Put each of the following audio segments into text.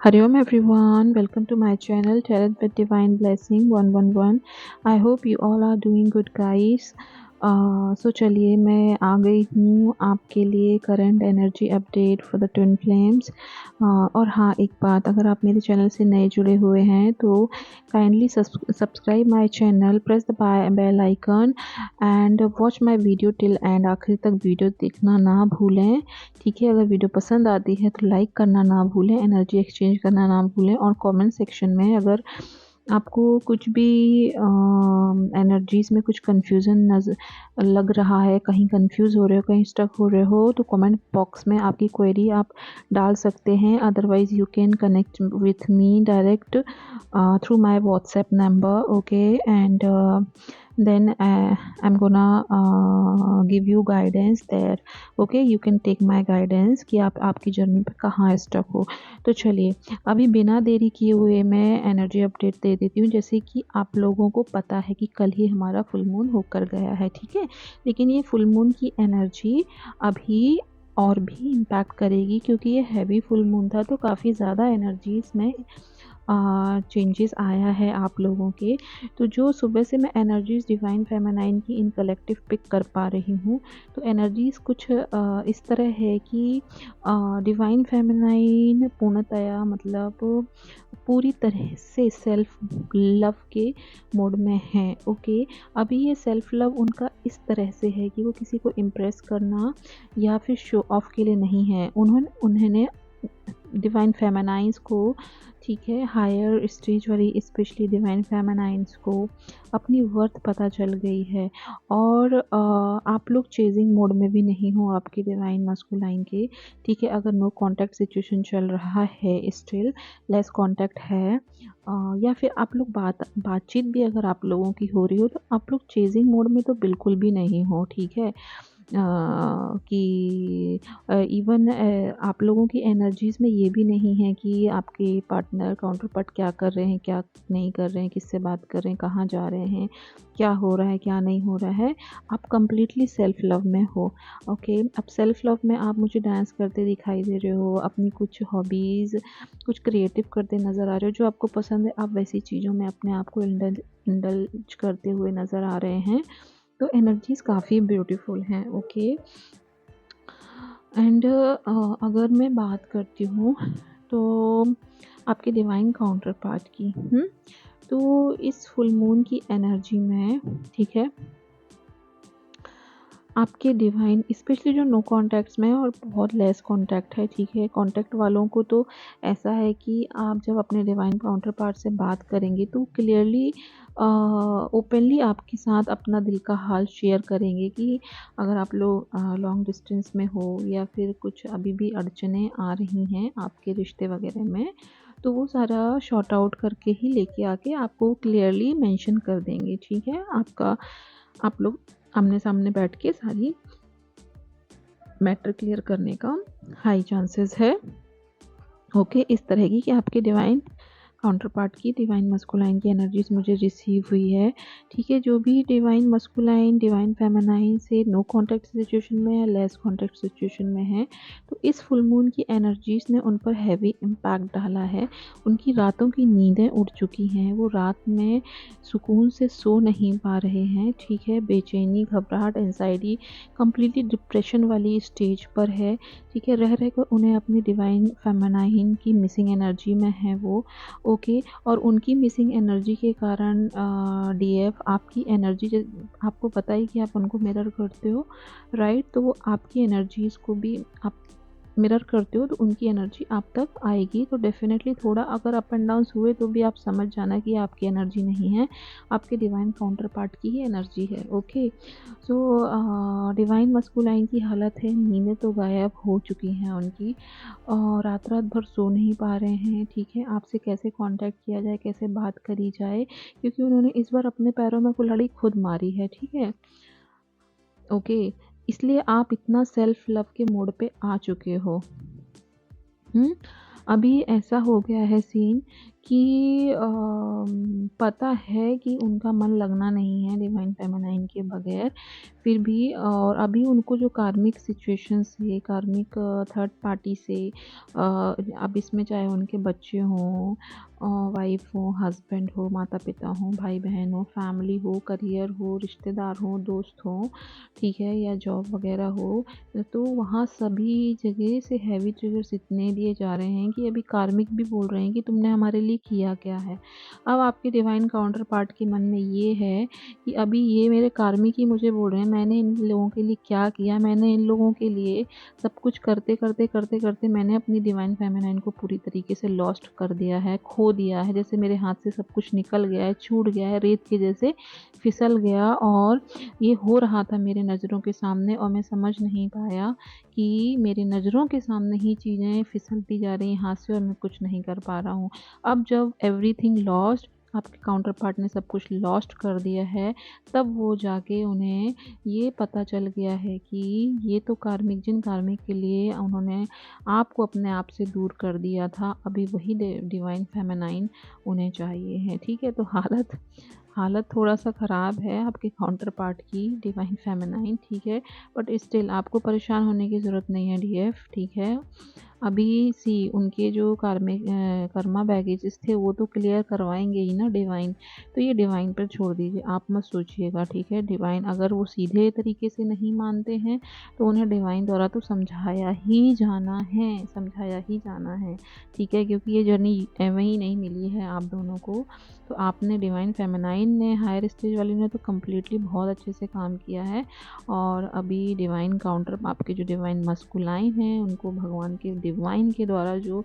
Hariom everyone, welcome to my channel Tarot with Divine Blessing 111. I hope you all are doing good guys. सो चलिए मैं आ गई हूँ आपके लिए current energy update for the twin flames. और हाँ, एक बात, अगर आप मेरे चैनल से नए जुड़े हुए हैं तो kindly subscribe my channel, press the bell icon and watch my video till end. आखिर तक वीडियो देखना ना भूलें, ठीक है। अगर वीडियो पसंद आती है तो लाइक करना ना भूलें, एनर्जी एक्सचेंज करना ना भूलें, और कमेंट सेक्शन में अगर आपको कुछ भी एनर्जीज़ में कुछ कन्फ्यूज़न नज़र लग रहा है, कहीं कंफ्यूज हो रहे हो, कहीं स्टक हो रहे हो, तो कमेंट बॉक्स में आपकी क्वेरी आप डाल सकते हैं। Otherwise you can connect with me direct through my WhatsApp number, okay. And then I'm gonna give you guidance there, okay। you can take my guidance कि आप आपकी जर्नी पे कहाँ स्टक हो। तो चलिए अभी बिना देरी किए हुए मैं एनर्जी अपडेट दे देती हूँ। जैसे कि आप लोगों को पता है कि कल ही हमारा फुल मून होकर गया है, ठीक है। लेकिन ये फुल मून की एनर्जी अभी और भी इम्पैक्ट करेगी, क्योंकि ये हैवी फुल मून था, तो काफ़ी ज़्यादा एनर्जीज़ में चेंजेस आया है आप लोगों के। तो जो सुबह से मैं एनर्जीज़ डिवाइन फेमिनाइन की इन कलेक्टिव पिक कर पा रही हूँ, तो एनर्जीज़ कुछ इस तरह है कि डिवाइन फेमिनाइन पूर्णतया मतलब पूरी तरह से सेल्फ लव के मोड में है, ओके। अभी ये सेल्फ लव उनका इस तरह से है कि वो किसी को इम्प्रेस करना या फिर शो ऑफ के लिए नहीं है। उन्होंने डिवाइन फेमिनाइंस को, ठीक है, हायर स्टेज वाली स्पेशली डिवाइन फेमिनाइंस को अपनी वर्थ पता चल गई है। और आप लोग चेजिंग मोड में भी नहीं हो आपके डिवाइन मस्कुलाइन के, ठीक है। अगर नो कांटेक्ट सिचुएशन चल रहा है, स्टिल लेस कांटेक्ट है, या फिर आप लोग बातचीत भी अगर आप लोगों की हो रही हो, तो आप लोग चेजिंग मोड में तो बिल्कुल भी नहीं हो, ठीक है। कि इवन आप लोगों की एनर्जीज़ में ये भी नहीं है कि आपके पार्टनर काउंटर पार्ट क्या कर रहे हैं, क्या नहीं कर रहे हैं, किससे बात कर रहे हैं, कहाँ जा रहे हैं, क्या हो रहा है, क्या नहीं हो रहा है। आप कंप्लीटली सेल्फ लव में हो, ओके। अब सेल्फ लव में आप मुझे डांस करते दिखाई दे रहे हो, अपनी कुछ हॉबीज़, कुछ क्रिएटिव करते नज़र आ रहे हो, जो आपको पसंद है आप वैसी चीज़ों में अपने आप को इंडल्ज करते हुए नज़र आ रहे हैं। तो एनर्जीज़ काफ़ी ब्यूटीफुल हैं, ओके। एंड अगर मैं बात करती हूँ तो आपके डिवाइन काउंटर पार्ट की, तो इस फुल मून की एनर्जी में, ठीक है, आपके डिवाइन स्पेशली जो नो कॉन्टैक्ट्स में है और बहुत लेस कॉन्टैक्ट है, ठीक है। कॉन्टैक्ट वालों को तो ऐसा है कि आप जब अपने डिवाइन काउंटर पार्ट से बात करेंगे तो क्लियरली ओपनली आपके साथ अपना दिल का हाल शेयर करेंगे कि अगर आप लोग लॉन्ग डिस्टेंस में हो या फिर कुछ अभी भी अड़चनें आ रही हैं आपके रिश्ते वगैरह में, तो वो सारा शॉर्ट आउट करके ही लेके आके आपको क्लियरली मेंशन कर देंगे, ठीक है। आप लोग आमने सामने बैठ के सारी मैटर क्लियर करने का हाई चांसेस है, ओके। इस तरह की कि आपके डिवाइन काउंटर पार्ट की डिवाइन मस्कुलाइन की एनर्जीज मुझे रिसीव हुई है, ठीक है। जो भी डिवाइन मस्कुलाइन डिवाइन फेमिनाइन से नो कांटेक्ट सिचुएशन में या लेस कांटेक्ट सिचुएशन में है, तो इस फुल मून की एनर्जीज ने उन पर हैवी इम्पैक्ट डाला है। उनकी रातों की नींदें उड़ चुकी हैं, वो रात में सुकून से सो नहीं पा रहे हैं, ठीक है। बेचैनी, घबराहट, एंजाइटी, कम्प्लीटली डिप्रेशन वाली स्टेज पर है, ठीक है। रह कर उन्हें अपनी डिवाइन फेमिनाइन की मिसिंग एनर्जी में है वो, ओके। और उनकी मिसिंग एनर्जी के कारण डीएफ आपकी एनर्जी, आपको पता ही कि आप उनको मिरर करते हो, राइट। तो वो आपकी एनर्जीज़ को भी आप मिरर करते हो, तो उनकी एनर्जी आप तक आएगी। तो डेफिनेटली थोड़ा अगर अप एंड डाउन्स हुए तो भी आप समझ जाना कि आपकी एनर्जी नहीं है, आपके डिवाइन काउंटर पार्ट की ही एनर्जी है, ओके। सो डिवाइन मस्कुलाइन की हालत है, नींदें तो गायब हो चुकी हैं उनकी, और रात रात भर सो नहीं पा रहे हैं, ठीक है। आपसे कैसे कांटेक्ट किया जाए, कैसे बात करी जाए, क्योंकि उन्होंने इस बार अपने पैरों में कुल्हाड़ी खुद मारी है, ठीक है, ओके। इसलिए आप इतना सेल्फ लव के मोड पे आ चुके हो। अभी ऐसा हो गया है सीन कि पता है कि उनका मन लगना नहीं है डिवाइन फेमिनाइन के बगैर, फिर भी और अभी उनको जो कार्मिक सिचुएशन से, कार्मिक थर्ड पार्टी से, अब इसमें चाहे उनके बच्चे हों, वाइफ हो, हस्बैंड हो, माता पिता हो, भाई बहन हो, फैमिली हो, करियर हो, रिश्तेदार हो, दोस्त हो, ठीक है, या जॉब वगैरह हो, तो वहाँ सभी जगह से हैवी ट्रिगर्स इतने दिए जा रहे हैं कि अभी कार्मिक भी बोल रहे हैं कि तुमने हमारे लिए किया क्या है। अब आपके डिवाइन काउंटर पार्ट के मन में ये है कि अभी ये मेरे कार्मिक ही मुझे बोल रहे हैं मैंने इन लोगों के लिए क्या किया, मैंने इन लोगों के लिए सब कुछ करते करते करते करते मैंने अपनी डिवाइन फेमिनाइन को पूरी तरीके से लॉस्ट कर दिया है, खो दिया है, जैसे मेरे हाथ से सब कुछ निकल गया है, छूट गया है, रेत के जैसे फिसल गया। और ये हो रहा था मेरे नज़रों के सामने और मैं समझ नहीं पाया कि मेरी नज़रों के सामने ही चीज़ें फिसलती जा रही हैं हाथ से और मैं कुछ नहीं कर पा रहा हूँ। अब जब एवरीथिंग लॉस्ट, आपके काउंटर पार्ट ने सब कुछ लॉस्ट कर दिया है, तब वो जाके उन्हें ये पता चल गया है कि ये तो कार्मिक, जिन कार्मिक के लिए उन्होंने आपको अपने आप से दूर कर दिया था, अभी वही डिवाइन फेमिनाइन उन्हें चाहिए है। ठीक है, तो हालत थोड़ा सा ख़राब है आपके काउंटर पार्ट की, डिवाइन फेमिनाइन, ठीक है, बट स्टिल आपको परेशान होने की ज़रूरत नहीं है डीएफ, ठीक है। अभी सी उनके जो कार्मिक कर्मा बैगेजेस थे वो तो क्लियर करवाएंगे ही ना डिवाइन, तो ये डिवाइन पर छोड़ दीजिए, आप मत सोचिएगा, ठीक है। डिवाइन अगर वो सीधे तरीके से नहीं मानते हैं तो उन्हें डिवाइन द्वारा तो समझाया ही जाना है, समझाया ही जाना है, ठीक है, क्योंकि ये जर्नी एवं ही नहीं मिली है आप दोनों को। तो आपने डिवाइन फेमिनाइन ने, हायर स्टेज वाली ने तो कम्प्लीटली बहुत अच्छे से काम किया है। और अभी डिवाइन काउंटर आपके जो डिवाइन मस्कुलाइन हैं उनको भगवान के डिवाइन के द्वारा जो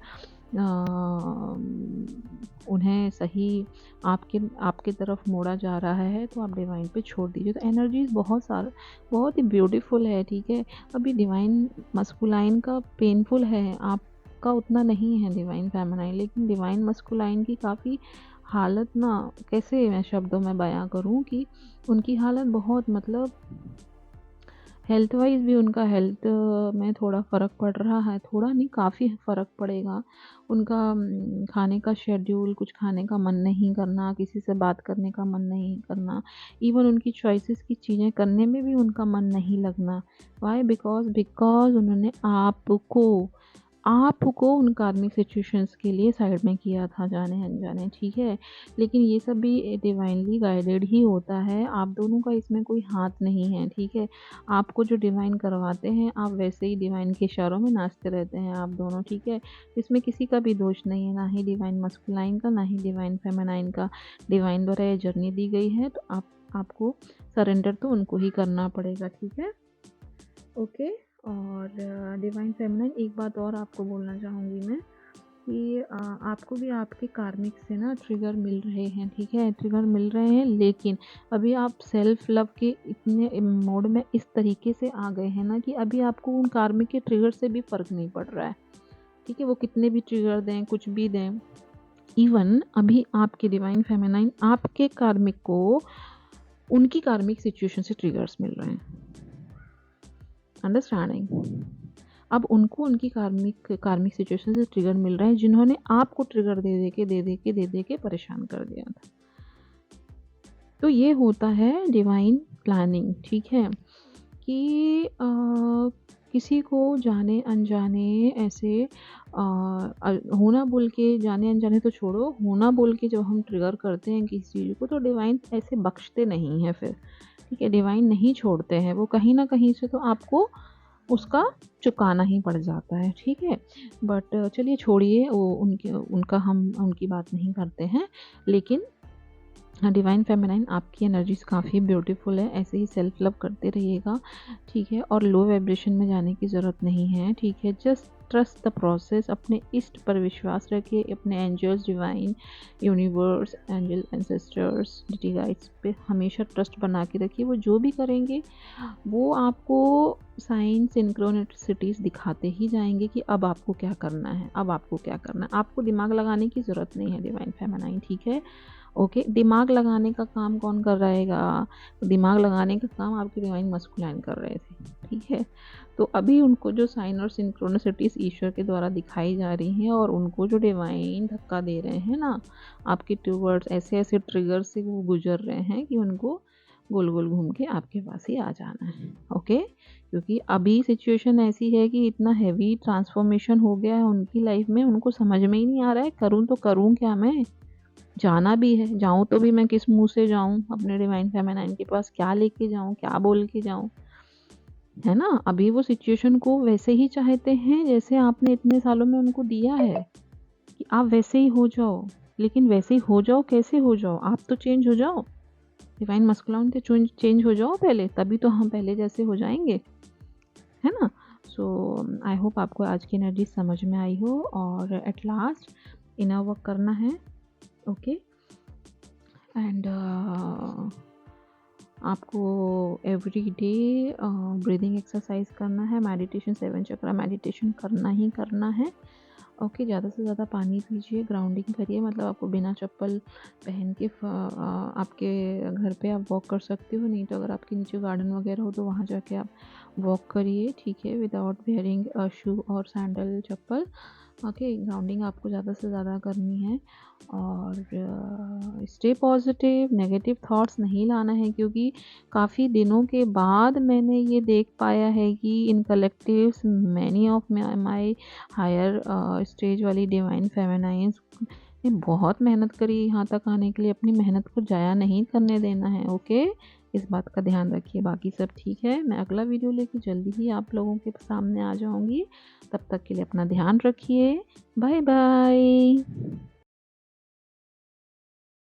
उन्हें सही आपके आपके तरफ मोड़ा जा रहा है, तो आप डिवाइन पे छोड़ दीजिए। तो एनर्जीज बहुत ही ब्यूटीफुल है, ठीक है। अभी डिवाइन मस्कुलाइन का पेनफुल है, आपका उतना नहीं है डिवाइन फेमिनाइन, लेकिन डिवाइन मस्कुलाइन की काफ़ी हालत ना, कैसे मैं शब्दों में बयां करूं कि उनकी हालत बहुत, मतलब हेल्थ वाइज भी उनका हेल्थ में थोड़ा फ़र्क पड़ रहा है, थोड़ा नहीं काफ़ी फ़र्क पड़ेगा। उनका खाने का शेड्यूल, कुछ खाने का मन नहीं करना, किसी से बात करने का मन नहीं करना, इवन उनकी चॉइसेस की चीज़ें करने में भी उनका मन नहीं लगना। वाई? बिकॉज़ उन्होंने आपको उन कार्मिक सिचुएशंस के लिए साइड में किया था जाने अनजाने, ठीक है। लेकिन ये सब भी डिवाइनली गाइडेड ही होता है, आप दोनों का इसमें कोई हाथ नहीं है, ठीक है। आपको जो डिवाइन करवाते हैं आप वैसे ही डिवाइन के इशारों में नाचते रहते हैं आप दोनों, ठीक है। इसमें किसी का भी दोष नहीं है, ना ही डिवाइन मस्कुलाइन का, ना ही डिवाइन फेमिनाइन का। डिवाइन द्वारा ये जर्नी दी गई है तो आपको सरेंडर तो उनको ही करना पड़ेगा, ठीक है, ओके। और डिवाइन फेमिनाइन, एक बात और आपको बोलना चाहूँगी मैं कि आपको भी आपके कार्मिक से ना ट्रिगर मिल रहे हैं, ठीक है, ट्रिगर मिल रहे हैं, लेकिन अभी आप सेल्फ लव के इतने मोड में इस तरीके से आ गए हैं ना कि अभी आपको उन कार्मिक के ट्रिगर से भी फ़र्क नहीं पड़ रहा है, ठीक है। वो कितने भी ट्रिगर दें, कुछ भी दें, इवन अभी आपके डिवाइन फेमिनाइन आपके कार्मिक को उनकी कार्मिक सिचुएशन से ट्रिगर्स मिल रहे हैं, अंडरस्टैंडिंग। अब उनको उनकी कार्मिक सिचुएशन से ट्रिगर मिल रहा है जिन्होंने आपको ट्रिगर दे दे के परेशान कर दिया था। तो ये होता है डिवाइन प्लानिंग, ठीक है, कि किसी को जाने अनजाने ऐसे होना बोल के, जाने अनजाने तो छोड़ो, होना बोल के जब हम ट्रिगर करते हैं किसी चीज़ को तो डिवाइन ऐसे बख्शते नहीं हैं फिर, ठीक है। डिवाइन नहीं छोड़ते हैं, वो कहीं ना कहीं से तो आपको उसका चुकाना ही पड़ जाता है, ठीक है। बट चलिए छोड़िए वो, हम उनकी बात नहीं करते हैं। लेकिन डिवाइन फेमिनाइन आपकी एनर्जीज काफ़ी ब्यूटीफुल है, ऐसे ही सेल्फ लव करते रहिएगा, ठीक है। और लो वाइब्रेशन में जाने की ज़रूरत नहीं है, ठीक है। जस्ट ट्रस्ट द प्रोसेस, अपने इष्ट पर विश्वास रखिए, अपने angels, divine universe, angel ancestors, deity guides पे हमेशा ट्रस्ट बना के रखिए। वो जो भी करेंगे वो आपको साइन सिंक्रोनिसिटीज़ दिखाते ही जाएंगे कि अब आपको क्या करना है, अब आपको क्या करना है। आपको दिमाग लगाने की ज़रूरत नहीं है डिवाइन फेमिनाइन, ठीक है, ओके। दिमाग लगाने का काम कौन कर रहेगा? दिमाग लगाने का काम आपके डिवाइन मस्कुलाइन कर रहे थे, ठीक है। तो अभी उनको जो साइन और सिंक्रोनिसिटीज ईश्वर के द्वारा दिखाई जा रही हैं और उनको जो डिवाइन धक्का दे रहे हैं ना आपके टूवर्ड्स, ऐसे ऐसे ट्रिगर से वो गुजर रहे हैं कि उनको गोल गोल घूम के आपके पास ही आ जाना है। ओके, क्योंकि अभी सिचुएशन ऐसी है कि इतना हैवी ट्रांसफॉर्मेशन हो गया है उनकी लाइफ में, उनको समझ में ही नहीं आ रहा है करूँ तो करूँ क्या मैं, जाना भी है, जाऊँ तो भी मैं किस मुँह से जाऊँ अपने डिवाइन फेमिनाइन के पास, क्या लेके जाऊँ, क्या बोल के जाऊँ, है ना? अभी वो सिचुएशन को वैसे ही चाहते हैं जैसे आपने इतने सालों में उनको दिया है कि आप वैसे ही हो जाओ। लेकिन वैसे ही हो जाओ, कैसे हो जाओ? आप तो चेंज हो जाओ, डिवाइन मस्कुलाइन तो चेंज हो जाओ पहले, तभी तो हम पहले जैसे हो जाएंगे, है ना? सो आई होप आपको आज की एनर्जी समझ में आई हो और एट लास्ट इनर वर्क करना है। ओके, एंड आपको एवरी डे ब्रीदिंग एक्सरसाइज करना है, मेडिटेशन, 7 चक्रा मेडिटेशन करना ही करना है। ओके, ज़्यादा से ज़्यादा पानी पीजिए, ग्राउंडिंग करिए, मतलब आपको बिना चप्पल पहन के आपके घर पे आप वॉक कर सकते हो, नहीं तो अगर आपके नीचे गार्डन वगैरह हो तो वहाँ जाके आप वॉक करिए, ठीक है, विदाउट वेयरिंग शू और सैंडल, चप्पल। ओके, ग्राउंडिंग आपको ज़्यादा से ज़्यादा करनी है और स्टे पॉजिटिव, नेगेटिव थॉट्स नहीं लाना है, क्योंकि काफ़ी दिनों के बाद मैंने ये देख पाया है कि इन collectives many of my higher stage वाली डिवाइन फेमिनाइंस ने बहुत मेहनत करी यहाँ तक आने के लिए, अपनी मेहनत को जाया नहीं करने देना है। ओके, इस बात का ध्यान रखिए। बाकी सब ठीक है, मैं अगला वीडियो लेके जल्दी ही आप लोगों के सामने आ जाऊँगी। तब तक के लिए अपना ध्यान रखिए। Bye bye.